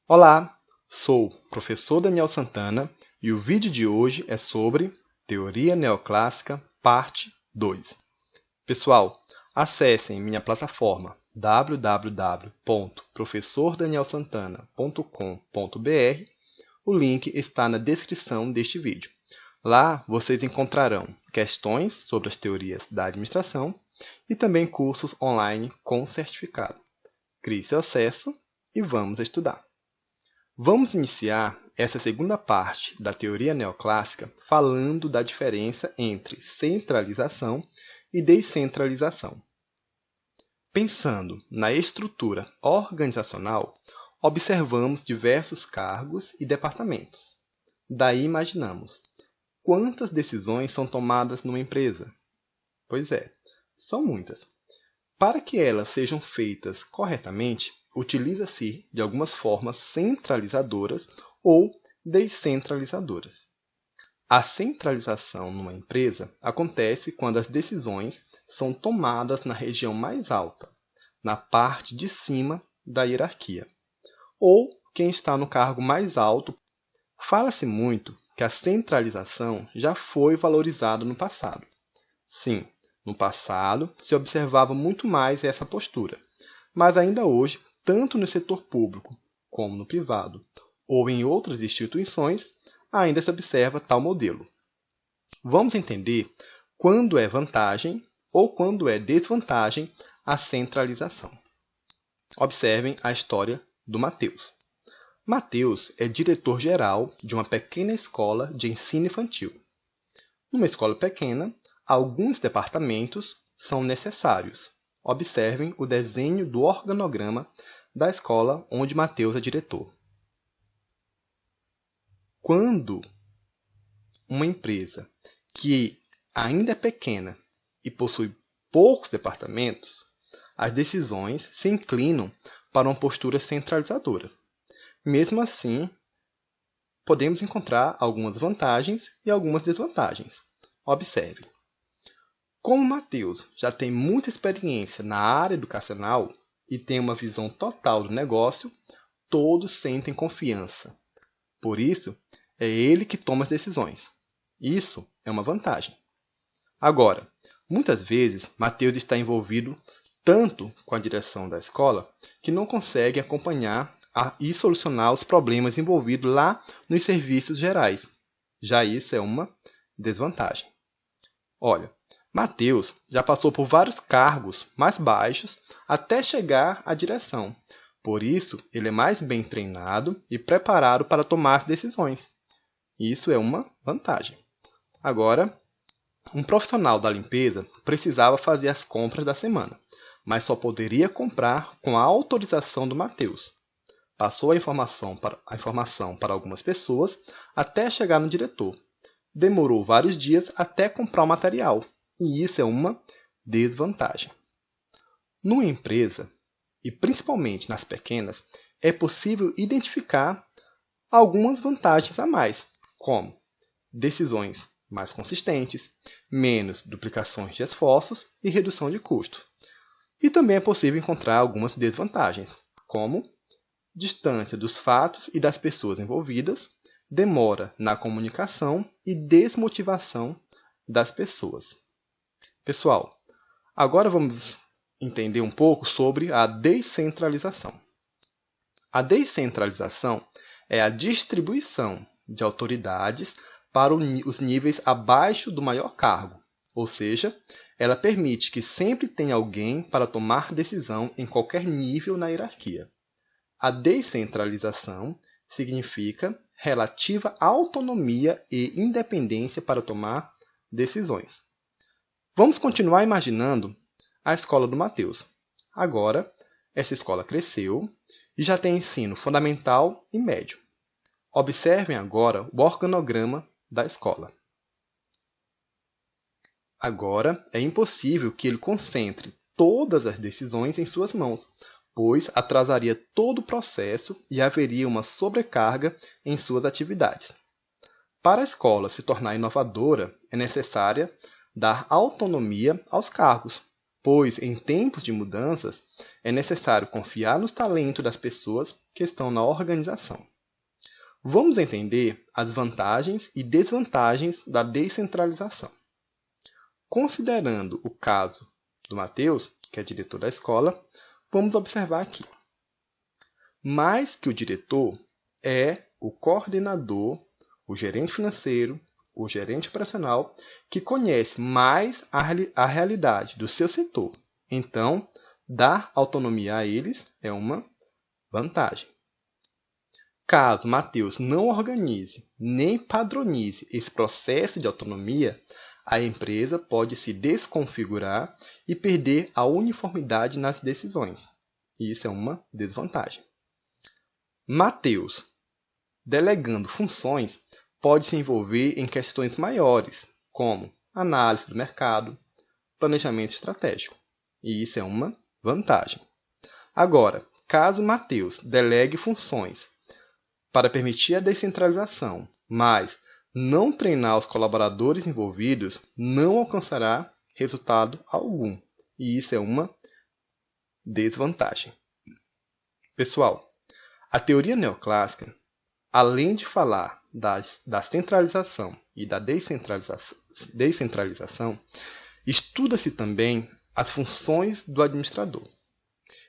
Olá, sou o professor Daniel Santana e o vídeo de hoje é sobre Teoria Neoclássica, parte 2. Pessoal, acessem minha plataforma www.professordanielsantana.com.br. O link está na descrição deste vídeo. Lá vocês encontrarão questões sobre as teorias da administração e também cursos online com certificado. Crie seu acesso e vamos estudar. Vamos iniciar essa segunda parte da teoria neoclássica falando da diferença entre centralização e descentralização. Pensando na estrutura organizacional, observamos diversos cargos e departamentos. Daí imaginamos: quantas decisões são tomadas numa empresa? Pois é, são muitas. Para que elas sejam feitas corretamente, utiliza-se de algumas formas centralizadoras ou descentralizadoras. A centralização numa empresa acontece quando as decisões são tomadas na região mais alta, na parte de cima da hierarquia, ou quem está no cargo mais alto. Fala-se muito que a centralização já foi valorizada no passado. Sim, no passado se observava muito mais essa postura, mas ainda hoje, tanto no setor público como no privado, ou em outras instituições, ainda se observa tal modelo. Vamos entender quando é vantagem ou quando é desvantagem a centralização. Observem a história do Mateus. Mateus é diretor-geral de uma pequena escola de ensino infantil. Numa escola pequena, alguns departamentos são necessários. Observem o desenho do organograma da escola onde Mateus é diretor. Quando uma empresa que ainda é pequena e possui poucos departamentos, as decisões se inclinam para uma postura centralizadora. Mesmo assim, podemos encontrar algumas vantagens e algumas desvantagens. Observe. Como Mateus já tem muita experiência na área educacional e tem uma visão total do negócio, todos sentem confiança. Por isso, é ele que toma as decisões. Isso é uma vantagem. Agora, muitas vezes, Mateus está envolvido tanto com a direção da escola que não consegue acompanhar e solucionar os problemas envolvidos lá nos serviços gerais. Já isso é uma desvantagem. Olha, Mateus já passou por vários cargos mais baixos até chegar à direção. Por isso, ele é mais bem treinado e preparado para tomar decisões. Isso é uma vantagem. Agora, um profissional da limpeza precisava fazer as compras da semana, mas só poderia comprar com a autorização do Mateus. Passou a informação para algumas pessoas até chegar no diretor. Demorou vários dias até comprar o material, e isso é uma desvantagem. Numa empresa, e principalmente nas pequenas, é possível identificar algumas vantagens a mais, como decisões mais consistentes, menos duplicações de esforços e redução de custo. E também é possível encontrar algumas desvantagens, como distância dos fatos e das pessoas envolvidas, demora na comunicação e desmotivação das pessoas. Pessoal, agora vamos entender um pouco sobre a descentralização. A descentralização é a distribuição de autoridades para os níveis abaixo do maior cargo, ou seja, ela permite que sempre tenha alguém para tomar decisão em qualquer nível na hierarquia. A descentralização significa relativa autonomia e independência para tomar decisões. Vamos continuar imaginando a escola do Mateus. Agora, essa escola cresceu e já tem ensino fundamental e médio. Observem agora o organograma da escola. Agora, é impossível que ele concentre todas as decisões em suas mãos, pois atrasaria todo o processo e haveria uma sobrecarga em suas atividades. Para a escola se tornar inovadora, é necessária dar autonomia aos cargos. pois em tempos de mudanças é necessário confiar nos talentos das pessoas que estão na organização. Vamos entender as vantagens e desvantagens da descentralização. Considerando o caso do Matheus, que é diretor da escola, vamos observar aqui. Mais que o diretor, é o coordenador, o gerente financeiro, o gerente operacional, que conhece mais a realidade do seu setor. Então, dar autonomia a eles é uma vantagem. Caso Matheus não organize nem padronize esse processo de autonomia, a empresa pode se desconfigurar e perder a uniformidade nas decisões. Isso é uma desvantagem. Matheus, delegando funções, pode se envolver em questões maiores, como análise do mercado, planejamento estratégico. E isso é uma vantagem. Agora, caso Matheus delegue funções para permitir a descentralização, mas não treinar os colaboradores envolvidos, não alcançará resultado algum. E isso é uma desvantagem. Pessoal, a teoria neoclássica, além de falar da centralização e da descentralização, estuda-se também as funções do administrador.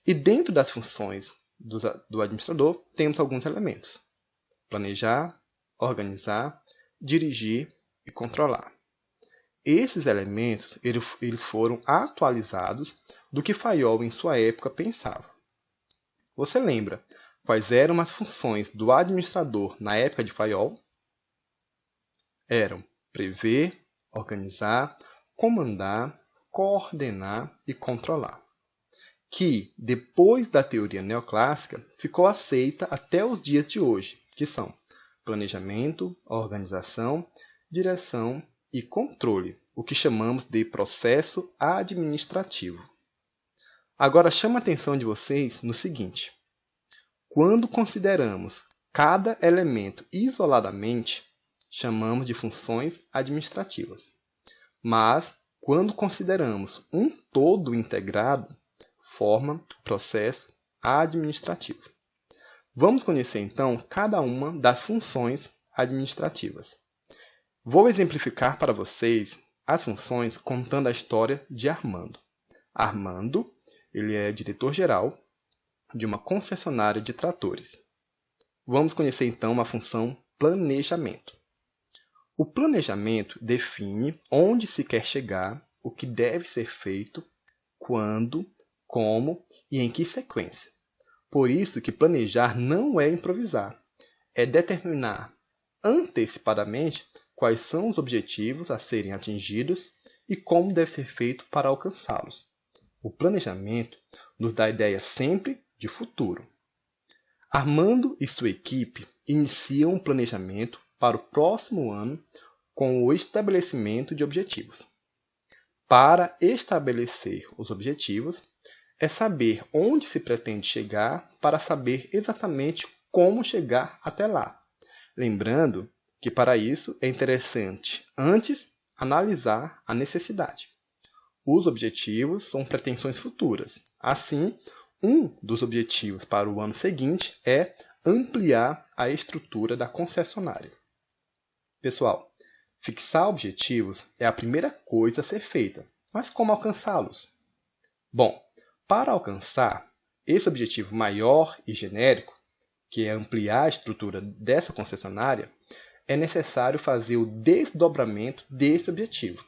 E dentro das funções do administrador, temos alguns elementos: planejar, organizar, dirigir e controlar. Esses elementos eles foram atualizados do que Fayol em sua época pensava. Você lembra quais eram as funções do administrador na época de Fayol? Eram prever, organizar, comandar, coordenar e controlar, que, depois da teoria neoclássica, ficou aceita até os dias de hoje, que são planejamento, organização, direção e controle, o que chamamos de processo administrativo. Agora chama a atenção de vocês no seguinte: quando consideramos cada elemento isoladamente, chamamos de funções administrativas. Mas, quando consideramos um todo integrado, forma o processo administrativo. Vamos conhecer, então, cada uma das funções administrativas. Vou exemplificar para vocês as funções contando a história de Armando. Armando, ele é diretor-geral de uma concessionária de tratores. Vamos conhecer, então, a função planejamento. O planejamento define onde se quer chegar, o que deve ser feito, quando, como e em que sequência. Por isso que planejar não é improvisar, é determinar antecipadamente quais são os objetivos a serem atingidos e como deve ser feito para alcançá-los. O planejamento nos dá a ideia sempre de futuro. Armando e sua equipe iniciam um planejamento para o próximo ano com o estabelecimento de objetivos. Para estabelecer os objetivos, é saber onde se pretende chegar para saber exatamente como chegar até lá. Lembrando que para isso é interessante antes analisar a necessidade. Os objetivos são pretensões futuras. Assim, um dos objetivos para o ano seguinte é ampliar a estrutura da concessionária. Pessoal, fixar objetivos é a primeira coisa a ser feita, mas como alcançá-los? Bom, para alcançar esse objetivo maior e genérico, que é ampliar a estrutura dessa concessionária, é necessário fazer o desdobramento desse objetivo.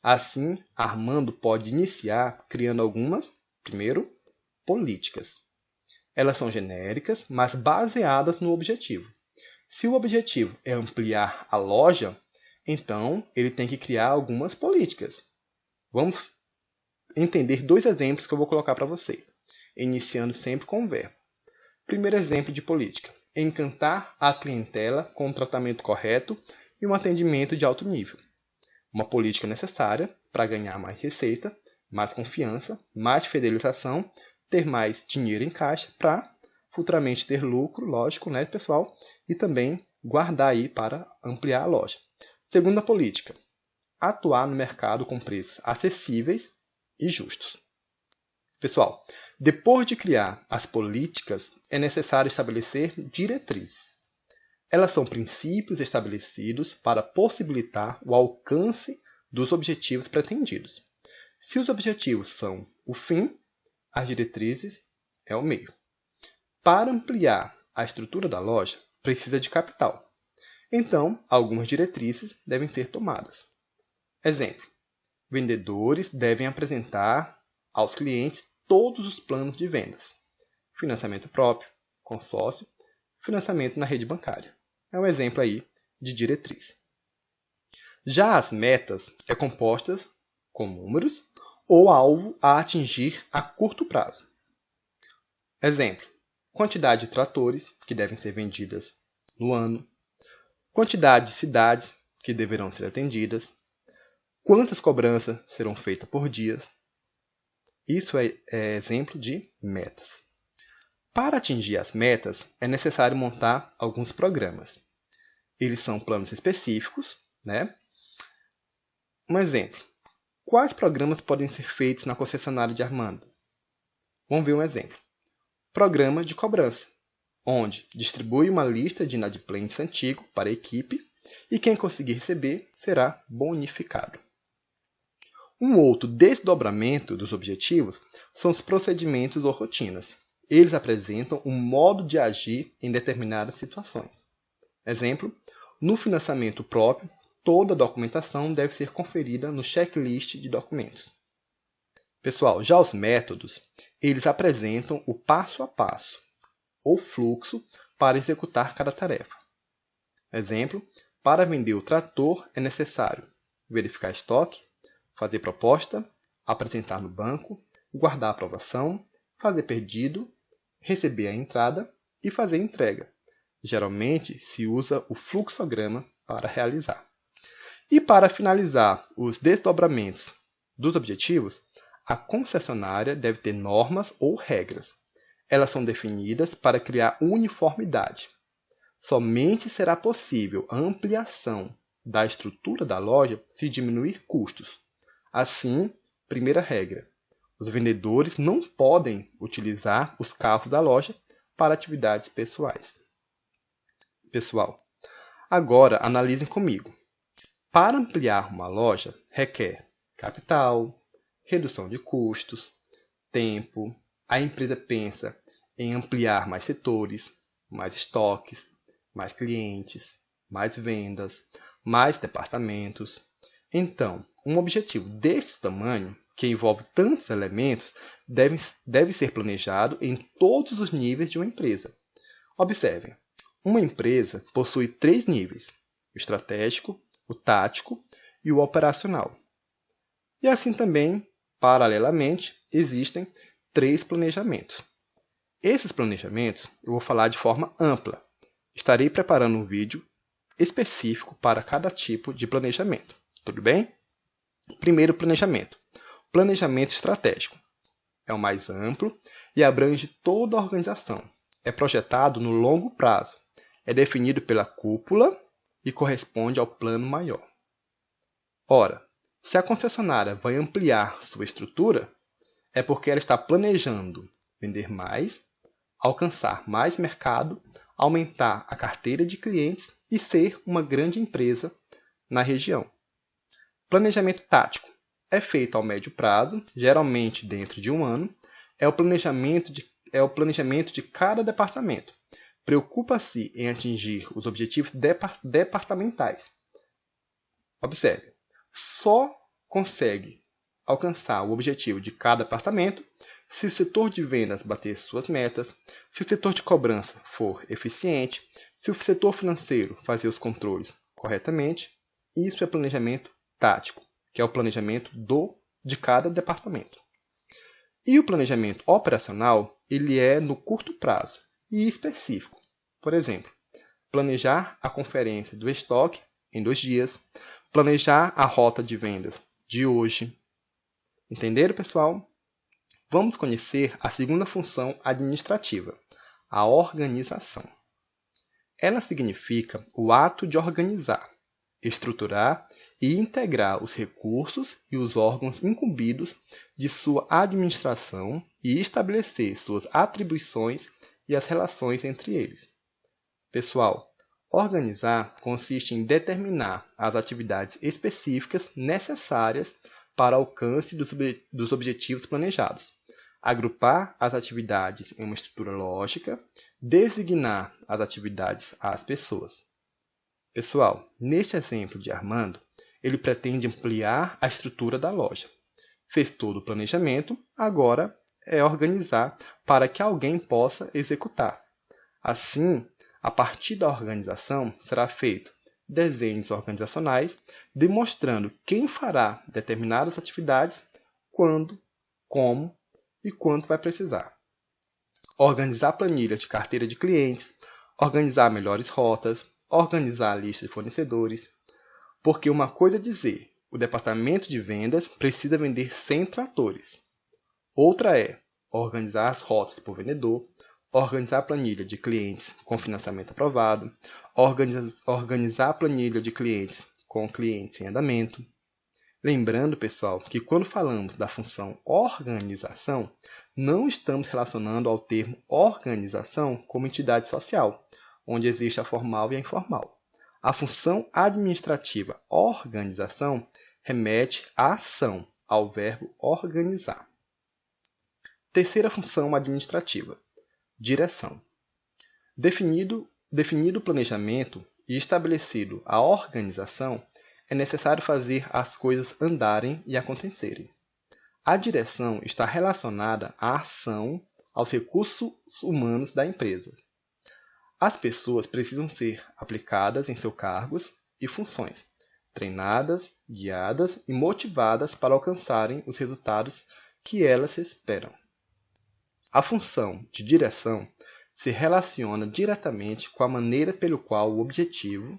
Assim, Armando pode iniciar criando algumas, primeiro, políticas. Elas são genéricas, mas baseadas no objetivo. Se o objetivo é ampliar a loja, então ele tem que criar algumas políticas. Vamos entender dois exemplos que eu vou colocar para vocês, iniciando sempre com o verbo. Primeiro exemplo de política: encantar a clientela com um tratamento correto e um atendimento de alto nível. Uma política necessária para ganhar mais receita, mais confiança, mais fidelização, ter mais dinheiro em caixa para futuramente ter lucro, lógico, né, pessoal? E também guardar aí para ampliar a loja. Segunda política: atuar no mercado com preços acessíveis e justos. Pessoal, depois de criar as políticas, é necessário estabelecer diretrizes. Elas são princípios estabelecidos para possibilitar o alcance dos objetivos pretendidos. Se os objetivos são o fim, as diretrizes é o meio. Para ampliar a estrutura da loja, precisa de capital. Então, algumas diretrizes devem ser tomadas. Exemplo: vendedores devem apresentar aos clientes todos os planos de vendas: financiamento próprio, consórcio, financiamento na rede bancária. É um exemplo aí de diretriz. Já as metas é compostas com números ou alvo a atingir a curto prazo. Exemplo: quantidade de tratores que devem ser vendidas no ano, quantidade de cidades que deverão ser atendidas, quantas cobranças serão feitas por dia. Isso é exemplo de metas. Para atingir as metas, é necessário montar alguns programas. Eles são planos específicos, né? Um exemplo: quais programas podem ser feitos na concessionária de Armando? Vamos ver um exemplo. Programa de cobrança, onde distribui uma lista de inadimplentes antigos para a equipe e quem conseguir receber será bonificado. Um outro desdobramento dos objetivos são os procedimentos ou rotinas. Eles apresentam um modo de agir em determinadas situações. Exemplo: no financiamento próprio, toda a documentação deve ser conferida no checklist de documentos. Pessoal, já os métodos, eles apresentam o passo a passo, ou fluxo, para executar cada tarefa. Exemplo: para vender o trator é necessário verificar estoque, fazer proposta, apresentar no banco, guardar a aprovação, fazer pedido, receber a entrada e fazer a entrega. Geralmente se usa o fluxograma para realizar. E para finalizar os desdobramentos dos objetivos, a concessionária deve ter normas ou regras. Elas são definidas para criar uniformidade. Somente será possível a ampliação da estrutura da loja se diminuir custos. Assim, primeira regra: os vendedores não podem utilizar os carros da loja para atividades pessoais. Pessoal, agora analisem comigo. Para ampliar uma loja, requer capital, redução de custos, tempo. A empresa pensa em ampliar mais setores, mais estoques, mais clientes, mais vendas, mais departamentos. Então, um objetivo desse tamanho, que envolve tantos elementos, deve ser planejado em todos os níveis de uma empresa. Observem, uma empresa possui 3 níveis: o estratégico, o tático e o operacional. E assim também, paralelamente, existem 3 planejamentos. Esses planejamentos eu vou falar de forma ampla. Estarei preparando um vídeo específico para cada tipo de planejamento. Tudo bem? Primeiro planejamento. Planejamento estratégico. É o mais amplo e abrange toda a organização. É projetado no longo prazo. É definido pela cúpula e corresponde ao plano maior. Ora, se a concessionária vai ampliar sua estrutura, é porque ela está planejando vender mais, alcançar mais mercado, aumentar a carteira de clientes e ser uma grande empresa na região. Planejamento tático é feito ao médio prazo, geralmente dentro de um ano. É o planejamento de cada departamento. Preocupa-se em atingir os objetivos departamentais. Observe, só consegue alcançar o objetivo de cada departamento se o setor de vendas bater suas metas, se o setor de cobrança for eficiente, se o setor financeiro fazer os controles corretamente. Isso é planejamento tático, que é o planejamento de cada departamento. E o planejamento operacional, ele é no curto prazo e específico. Por exemplo, planejar a conferência do estoque em 2 dias, planejar a rota de vendas de hoje. Entenderam, pessoal? Vamos conhecer a segunda função administrativa, a organização. Ela significa o ato de organizar, estruturar e integrar os recursos e os órgãos incumbidos de sua administração e estabelecer suas atribuições e as relações entre eles. Pessoal, organizar consiste em determinar as atividades específicas necessárias para o alcance dos objetivos planejados, agrupar as atividades em uma estrutura lógica, designar as atividades às pessoas. Pessoal, neste exemplo de Armando, ele pretende ampliar a estrutura da loja. Fez todo o planejamento, agora é organizar para que alguém possa executar. Assim, a partir da organização, será feito desenhos organizacionais demonstrando quem fará determinadas atividades, quando, como e quanto vai precisar. Organizar planilhas de carteira de clientes, organizar melhores rotas, organizar a lista de fornecedores. Porque uma coisa é dizer, o departamento de vendas precisa vender 100 tratores. Outra é organizar as rotas por vendedor, organizar a planilha de clientes com financiamento aprovado, organizar a planilha de clientes com clientes em andamento. Lembrando, pessoal, que quando falamos da função organização, não estamos relacionando ao termo organização como entidade social, onde existe a formal e a informal. A função administrativa organização remete à ação, ao verbo organizar. Terceira função administrativa, direção. Definido o planejamento e estabelecido a organização, é necessário fazer as coisas andarem e acontecerem. A direção está relacionada à ação, aos recursos humanos da empresa. As pessoas precisam ser aplicadas em seus cargos e funções, treinadas, guiadas e motivadas para alcançarem os resultados que elas esperam. A função de direção se relaciona diretamente com a maneira pelo qual o objetivo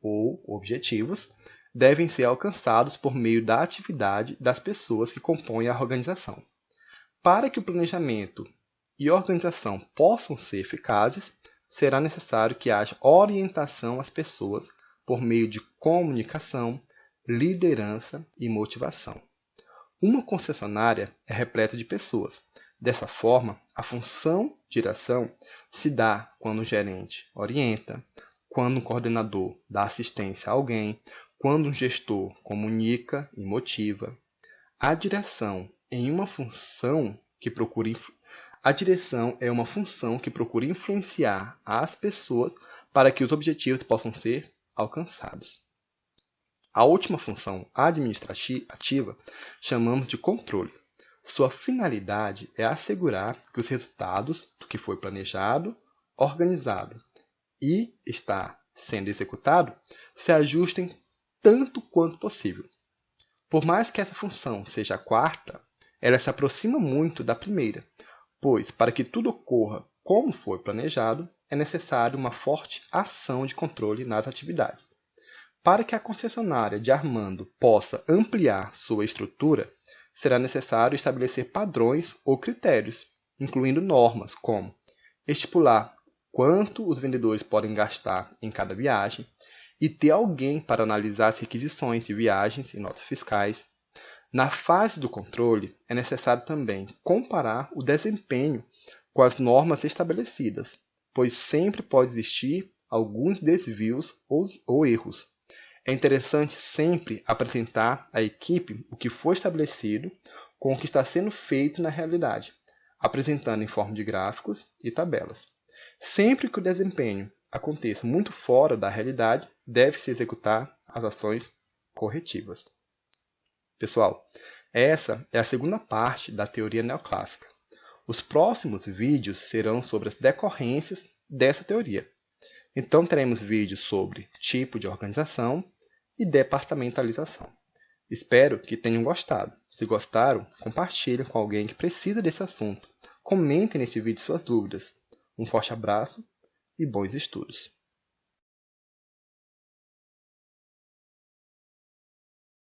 ou objetivos devem ser alcançados por meio da atividade das pessoas que compõem a organização. Para que o planejamento e organização possam ser eficazes, será necessário que haja orientação às pessoas por meio de comunicação, liderança e motivação. Uma concessionária é repleta de pessoas. Dessa forma, a função direção se dá quando o gerente orienta, quando um coordenador dá assistência a alguém, quando um gestor comunica e motiva. A direção é uma função que procura influenciar as pessoas para que os objetivos possam ser alcançados. A última função administrativa chamamos de controle. Sua finalidade é assegurar que os resultados do que foi planejado, organizado e está sendo executado se ajustem tanto quanto possível. Por mais que essa função seja a quarta, ela se aproxima muito da primeira, pois para que tudo ocorra como foi planejado, é necessário uma forte ação de controle nas atividades. Para que a concessionária de Armando possa ampliar sua estrutura, será necessário estabelecer padrões ou critérios, incluindo normas como estipular quanto os vendedores podem gastar em cada viagem e ter alguém para analisar as requisições de viagens e notas fiscais. Na fase do controle, é necessário também comparar o desempenho com as normas estabelecidas, pois sempre pode existir alguns desvios ou erros. É interessante sempre apresentar à equipe o que foi estabelecido com o que está sendo feito na realidade, apresentando em forma de gráficos e tabelas. Sempre que o desempenho aconteça muito fora da realidade, deve-se executar as ações corretivas. Pessoal, essa é a segunda parte da teoria neoclássica. Os próximos vídeos serão sobre as decorrências dessa teoria. Então, teremos vídeos sobre tipo de organização e departamentalização. Espero que tenham gostado. Se gostaram, compartilhem com alguém que precisa desse assunto. Comentem neste vídeo suas dúvidas. Um forte abraço e bons estudos!